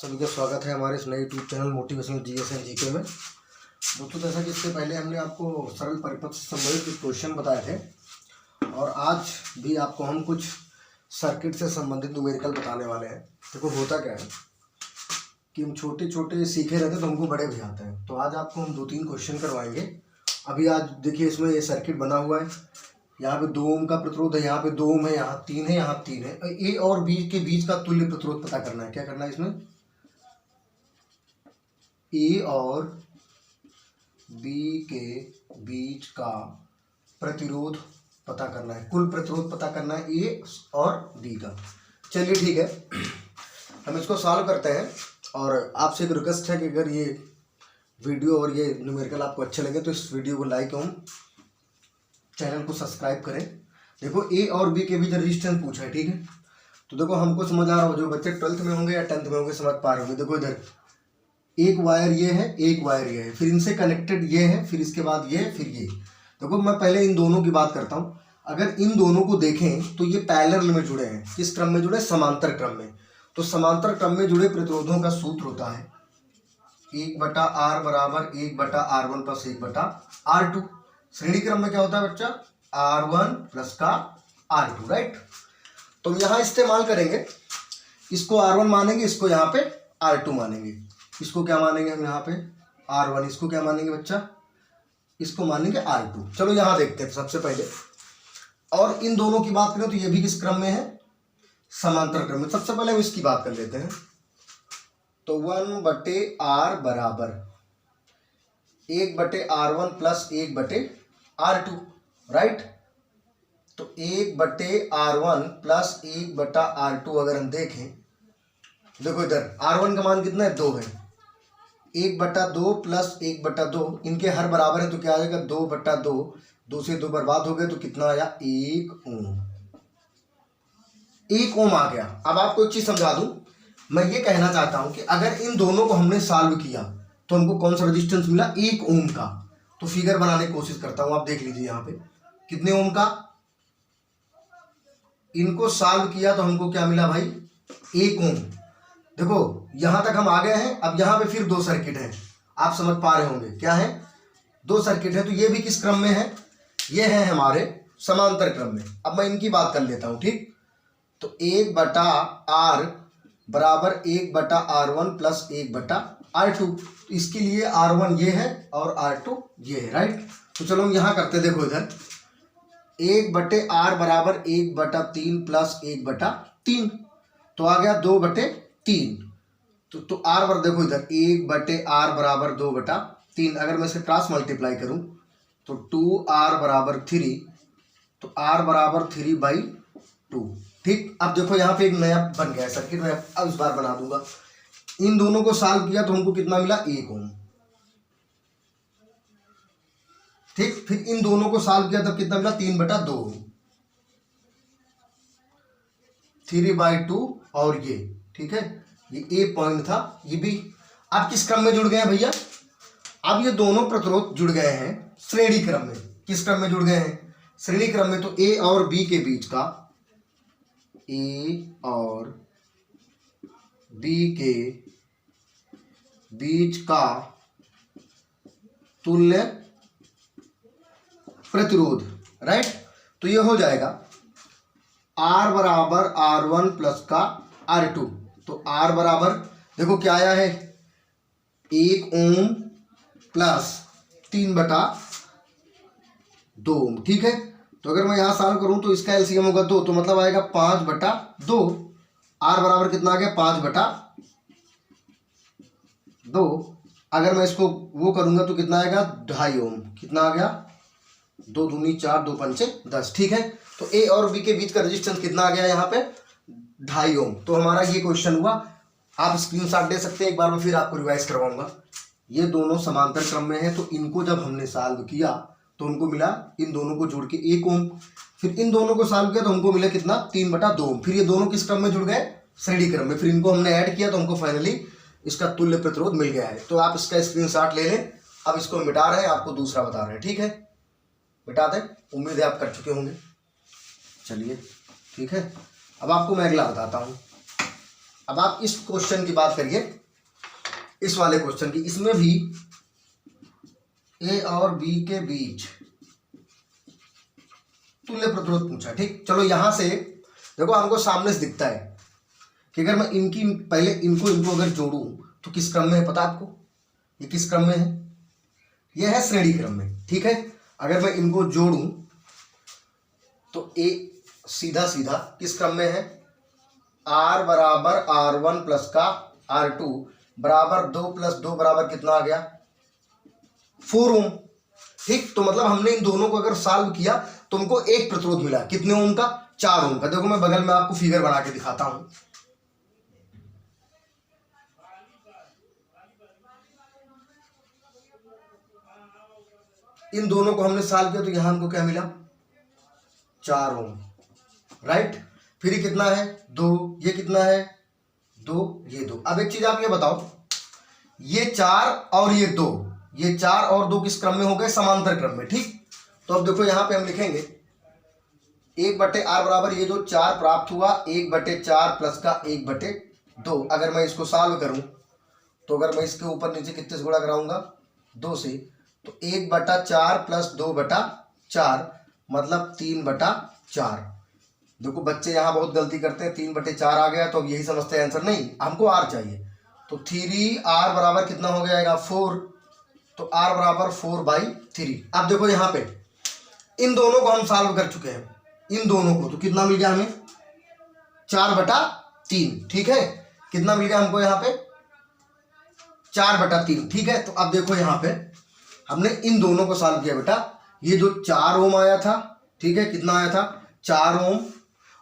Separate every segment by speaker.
Speaker 1: सभी का स्वागत है हमारे इस नए YouTube channel motivational GS and GK में। दोस्तों, जैसा कि इससे पहले हमने आपको सरल परिपथ से संबंधित कुछ क्वेश्चन बताए थे और आज भी आपको हम कुछ सर्किट से संबंधित न्यूमेरिकल बताने वाले हैं। देखो, होता क्या है कि हम छोटे छोटे सीखे रहते हैं तो हमको बड़े भी आते हैं। तो आज आपको हम 2-3 क्वेश्चन करवाएंगे। अभी आज देखिए, इसमें ये सर्किट बना हुआ है। यहाँ पे 2 ओम का प्रतिरोध है, यहाँ पे 2 ओम है, यहाँ 3 है, यहाँ 3 है। ए और बी के बीच का तुल्य प्रतिरोध पता करना है। क्या करना है इसमें? ए और बी के बीच का प्रतिरोध पता करना है, कुल प्रतिरोध पता करना है ए और बी का। चलिए ठीक है, हम इसको सॉल्व करते हैं। और आपसे एक रिक्वेस्ट है कि अगर ये वीडियो और ये न्यूमेरिकल आपको अच्छे लगे तो इस वीडियो को लाइक एवं चैनल को सब्सक्राइब करें। देखो, ए और बी के बीच रेजिस्टेंस पूछा है, ठीक है। तो देखो, हमको समझ आ रहा हो, जो बच्चे 12th में होंगे या 10th में होंगे समझ पा रहे होंगे। देखो, इधर एक वायर ये है, एक वायर ये है, फिर इनसे कनेक्टेड ये है, फिर इसके बाद ये, फिर ये। देखो, मैं पहले इन दोनों की बात करता हूँ। अगर इन दोनों को देखें तो ये पैरेलल में जुड़े हैं। किस क्रम में जुड़े? समांतर क्रम में। तो समांतर क्रम में जुड़े प्रतिरोधों का सूत्र होता है 1/R बराबर 1/R1 प्लस 1/R2। श्रेणी क्रम में क्या होता है बच्चा? R1 प्लस का R2, राइट। तो हम यहाँ इस्तेमाल करेंगे, इसको R1 मानेंगे, इसको यहाँ पे R2 मानेंगे। इसको क्या मानेंगे हम यहाँ पे? R1। इसको क्या मानेंगे बच्चा? इसको मानेंगे R2। चलो यहाँ देखते हैं सबसे पहले। और इन दोनों की बात करें तो ये भी किस क्रम में है? समांतर क्रम में। सबसे पहले हम इसकी बात कर लेते हैं। तो 1/R बराबर 1/R1 प्लस 1/R2, राइट। तो 1/R1 प्लस 1/R2 अगर हम देखें, देखो इधर R1 का मान कितना है? 2 है। 1/2 प्लस 1/2, इनके हर बराबर है तो क्या आ जाएगा? 2/2। 2 से 2 बर्बाद हो गए तो कितना आया? 1 ओम। 1 ओम आ गया। अब आपको एक चीज समझा दूं, मैं ये कहना चाहता हूं कि अगर इन दोनों को हमने सॉल्व किया तो हमको कौन सा रेजिस्टेंस मिला? 1 ओम का। तो फिगर बनाने की कोशिश करता हूं, आप देख लीजिए यहाँ पे कितने ओम का। इनको सॉल्व किया तो हमको क्या मिला भाई? 1 ओम। देखो, यहां तक हम आ गए हैं। अब यहां पे फिर 2 सर्किट हैं, आप समझ पा रहे होंगे। क्या है? 2 सर्किट है। तो ये भी किस क्रम में है? ये है हमारे समांतर क्रम में। अब मैं इनकी बात कर लेता हूं, ठीक। तो 1/R बराबर 1/R1 प्लस 1/R2। इसके लिए R1 ये है और R2 ये है, राइट। तो चलो हम यहां करते, देखो इधर 1/R बराबर 1/3 प्लस 1/3, तो आ गया 2/3। तो R पर देखो इधर 1/R बराबर 2/3। अगर मैं इसे क्रॉस मल्टीप्लाई करूं तो 2R बराबर 3, तो R बराबर 3/2, ठीक। अब देखो यहाँ पे एक नया बन गया सर्किट, मैं अब इस बार बना दूंगा। इन दोनों को सॉल्व किया तो हमको कितना मिला? 1 ओम, ठीक। फिर इन दोनों को सॉल्व किया तब कितना मिला? 3/2, 3/2। और ये, ठीक है, ये ए पॉइंट था, ये भी। अब किस क्रम में जुड़ गए हैं भैया? अब ये दोनों प्रतिरोध जुड़ गए हैं श्रेणी क्रम में। किस क्रम में जुड़ गए हैं? श्रेणी क्रम में। तो ए और बी के बीच का, ए और बी के बीच का तुल्य प्रतिरोध, राइट। तो ये हो जाएगा R बराबर R1 प्लस का R2। तो R बराबर देखो क्या आया है? 1 ओम प्लस 3/2 ओम, ठीक है। तो अगर मैं यहां सॉल्व करूं तो इसका एलसीएम होगा 2, तो मतलब आएगा 5/2। R बराबर कितना आ गया? 5/2। अगर मैं इसको वो करूंगा तो कितना आएगा? 2.5 ओम। कितना आ गया? 2 दूनी 4, 2 पंचे 10, ठीक है। तो ए और बी के बीच का रेजिस्टेंस कितना आ गया यहाँ पे? 2.5 ओम। तो हमारा ये क्वेश्चन हुआ। आप स्क्रीनशॉट दे सकते हैं, एक बार मैं फिर आपको रिवाइज करवाऊंगा। ये दोनों समांतर क्रम में है, तो इनको जब हमने सॉल्व किया तो उनको मिला, इन दोनों को जोड़ के 1 ओम। फिर इन दोनों को सॉल्व किया तो हमको मिला कितना? 3/2 ओम। फिर ये दोनों किस क्रम में जुड़ गए? श्रेणी क्रम में। फिर इनको हमने ऐड किया तो हमको फाइनली इसका तुल्य प्रतिरोध मिल गया है। तो आप इसका स्क्रीनशॉट ले लें। अब इसको मिटा रहे हैं, आपको दूसरा बता रहे हैं, ठीक है। मिटा दें, उम्मीद है आप कर चुके होंगे। चलिए ठीक है, अब आपको मैं अगला बताता हूँ। अब आप इस क्वेश्चन की बात करिए, इस वाले क्वेश्चन की। इसमें भी ए और बी के बीच तुल्य प्रतिरोध पूछा। ठीक, चलो यहां से देखो, हमको सामने से दिखता है कि अगर मैं इनकी पहले इनको अगर जोड़ूं तो किस क्रम में है पता आपको? ये किस क्रम में है? ये है श्रेणी क्रम में। ठीक है, अगर मैं इनको जोड़ूं तो ए सीधा सीधा किस क्रम में है? R बराबर R1 प्लस का R2 बराबर 2 प्लस 2 बराबर कितना आ गया? 4 ओम। ठीक, तो मतलब हमने इन दोनों को अगर सॉल्व किया तो हमको एक प्रतिरोध मिला। कितने ओम का? 4 ओम का। देखो मैं बगल में आपको फिगर बना के दिखाता हूं। इन दोनों को हमने सॉल्व किया तो यहां हमको क्या मिला? 4 ओम। राइट, फिर ये कितना है? 2। ये कितना है? 2। ये 2। अब एक चीज आप ये बताओ, ये 4 और ये 2, ये 4 और 2 किस क्रम में हो गए? समांतर क्रम में। ठीक, तो अब देखो यहां पे हम लिखेंगे 1/r बराबर ये जो 4 प्राप्त हुआ 1/4 प्लस का 1/2। अगर मैं इसको सॉल्व करूं तो अगर मैं इसके ऊपर नीचे कितने से गुणा कराऊंगा? 2 से, तो 1/4 प्लस 2/4 मतलब 3/4। देखो बच्चे यहाँ बहुत गलती करते हैं, 3/4 आ गया तो अब यही समझते हैं आंसर। नहीं, हमको r चाहिए। तो 3r बराबर कितना हो जाएगा? 4। तो r बराबर 4/3। अब देखो यहाँ पे इन दोनों को हम सॉल्व कर चुके हैं, इन दोनों को, तो कितना मिल गया हमें? 4/3। ठीक है, कितना मिल गया हमको यहाँ पे? 4/3। ठीक है, तो अब देखो यहाँ पे हमने इन दोनों को सॉल्व किया बेटा। ये जो 4 ओम आया था, ठीक है, कितना आया था? 4 ओम,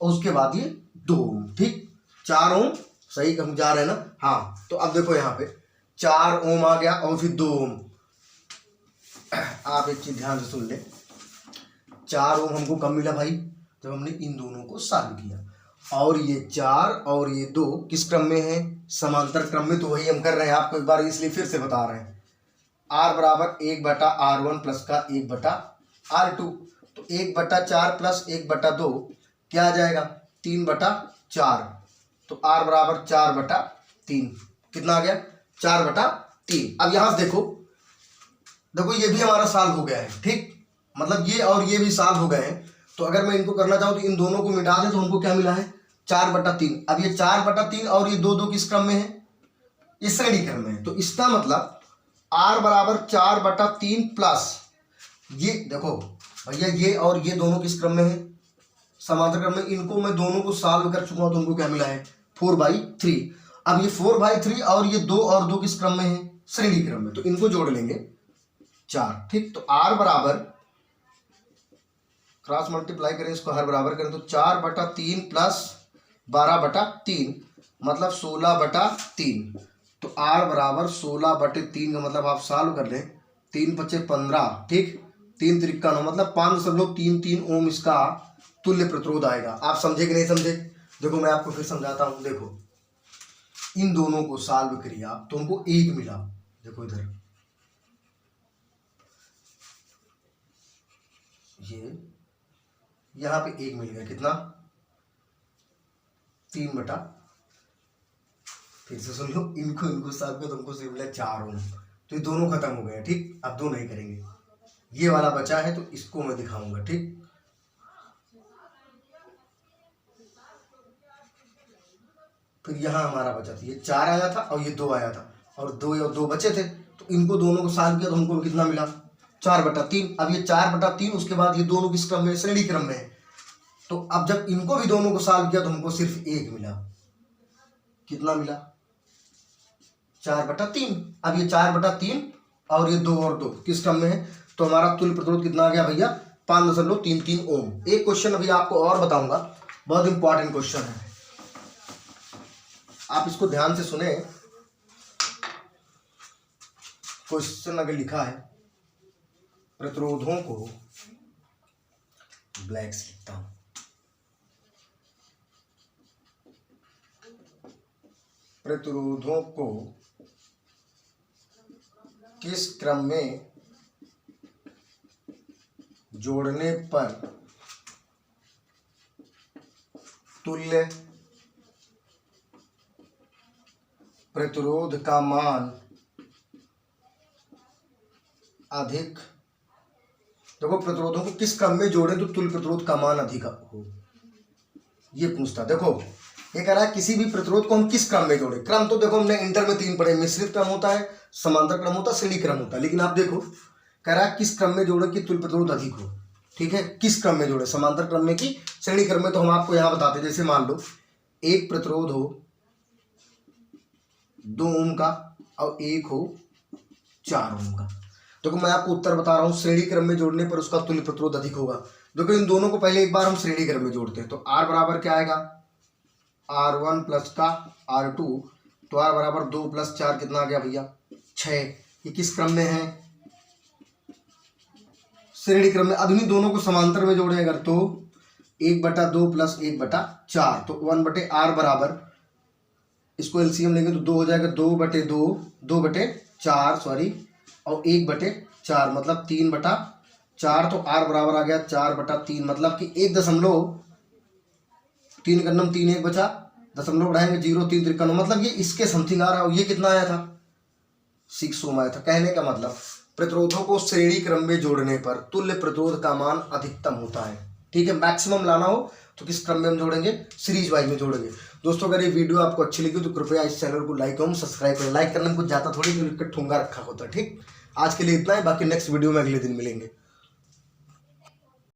Speaker 1: और उसके बाद ये 2 ओम। ठीक, 4 ओम, सही हम जा रहे हैं ना? हाँ, तो अब देखो यहाँ पे 4 ओम आ गया और फिर 2 ओम। आप एक चीज ध्यान से सुन ले, 4 ओम हमको कब मिला भाई? जब हमने इन दोनों को सॉल्व किया। और ये 4 और ये 2 किस क्रम में है? समांतर क्रम में। तो वही हम कर रहे हैं, आपको एक बार इसलिए फिर से बता रहे हैं। r बराबर 1/r1 प्लस का 1/r2। तो 1/4 प्लस 1/2 क्या आ जाएगा? 3/4। तो r बराबर 4/3। कितना आ गया? 4/3। अब यहां से देखो, देखो ये भी हमारा सॉल्व हो गया है। ठीक, मतलब ये और ये भी सॉल्व हो गए हैं। तो अगर मैं इनको करना चाहूँ तो इन दोनों को मिटा दें तो हमको क्या मिला है? 4/3। अब ये 4/3 और ये 2 किस क्रम में है? इस श्रेणी क्रम में है। तो इसका मतलब r बराबर 4/3 प्लस ये, देखो भैया ये और ये दोनों किस क्रम में है? समांतर क्रम में। इनको मैं दोनों को सॉल्व कर चुका हूं तो उनको क्या मिला है? 4/3। अब ये 4/3 और ये 2 और 2 किस क्रम में है? श्रेणी क्रम में। तो इनको जोड़ लेंगे 4। ठीक, तो r बराबर, क्रॉस मल्टीप्लाई करें, इसको हर बराबर करें तो 4/3 प्लस 12/3 मतलब 16/3। तो r बराबर 16/3 का मतलब आप सॉल्व कर लें, 3×5 = 15। ठीक, 3 त्रिका 9 मतलब 5.33 ओम इसका तुल्य प्रतिरोध आएगा। आप समझे कि नहीं समझे? देखो मैं आपको फिर समझाता हूं। देखो इन दोनों को सॉल्व करिए आप तो हमको 1 मिला। देखो इधर ये यहां पे 1 मिल गया। कितना? 3 फिर से सुन लो, इनको सॉल्व किया तो हमको सिर्फ मिला 4 ओम। तो ये दोनों खत्म हो गए। ठीक, अब 2 नहीं करेंगे, ये वाला बचा है तो इसको मैं दिखाऊंगा। ठीक, फिर यहां हमारा बचा था, ये 4 आया था और ये 2 आया था, और 2 बचे थे। तो इनको दोनों को सॉल्व किया तो हमको कितना मिला? 4/3। अब ये 4/3, उसके बाद ये दोनों किस क्रम में? श्रेणी क्रम में। तो अब जब इनको भी दोनों को सॉल्व किया तो हमको सिर्फ 1 मिला। कितना मिला? 4/3। अब ये 4/3 और ये 2 और 2 किस क्रम में है? तो हमारा तुल्य प्रतिरोध कितना आ गया भैया? 5.33 ओम। एक क्वेश्चन अभी आपको और बताऊंगा, बहुत इंपॉर्टेंट क्वेश्चन है, आप इसको ध्यान से सुने। क्वेश्चन अगर लिखा है, प्रतिरोधों को, ब्लैक से लिखता हूं, प्रतिरोधों को किस क्रम में जोड़ने पर तुल्य प्रतिरोध का मान अधिक, देखो प्रतिरोधों को किस क्रम में जोड़ें तो तुल्य प्रतिरोध का मान अधिक हो, ये पूछता। देखो ये कह रहा है किसी भी प्रतिरोध को हम किस क्रम में जोड़ें। क्रम तो देखो हमने इंटर में 3 पढ़े, मिश्रित क्रम होता है, समांतर क्रम होता है, श्रेणी क्रम होता है। लेकिन आप देखो कह रहा है किस क्रम में जोड़ें कि तुल्य प्रतिरोध अधिक हो। ठीक है, किस क्रम में जोड़े, समांतर क्रम में कि श्रेणी क्रम में। तो हम आपको यहाँ बताते हैं, जैसे मान लो एक प्रतिरोध हो 2 ओम का और एक हो 4 ओम का। देखो मैं आपको उत्तर बता रहा हूँ, श्रेणी क्रम में जोड़ने पर उसका तुल्य प्रतिरोध अधिक होगा। देखो इन दोनों को पहले एक बार हम श्रेणी क्रम में जोड़ते हैं, तो R बराबर क्या आएगा, R1 प्लस का R2, तो R बराबर 2 प्लस 4 कितना आ गया भैया 6। ये किस क्रम में है, श्रेणी क्रम में। अब इन्हीं दोनों को समांतर में जोड़े अगर तो 1/2 प्लस 1/4, तो 1/R बराबर, इसको एलसीएम लेंगे तो 2 हो जाएगा, 2/2 2/4 सॉरी, और 1/4 मतलब 3/4। तो R बराबर आ गया 4/3, मतलब कि 1.3 गन्नम 3 1 बचा, दशमलव बढ़ाएंगे 0 3 53, मतलब ये इसके समथिंग आ रहा है। ये कितना आया था 6 ओम आया था। कहने का मतलब प्रतिरोधों को श्रेणी क्रम में जोड़ने पर तुल्य प्रतिरोध का मान अधिकतम होता है। ठीक है, मैक्सिमम लाना हो तो किस क्रम में हम जोड़ेंगे, सीरीज वाइज में जोड़ेंगे। दोस्तों अगर ये वीडियो आपको अच्छी लगी तो कृपया इस चैनल को लाइक एवं सब्सक्राइब करें। लाइक करने में कुछ ज़्यादा थोड़ी ठूंगा रखा होता है। ठीक, आज के लिए इतना ही, बाकी नेक्स्ट वीडियो में अगले दिन मिलेंगे।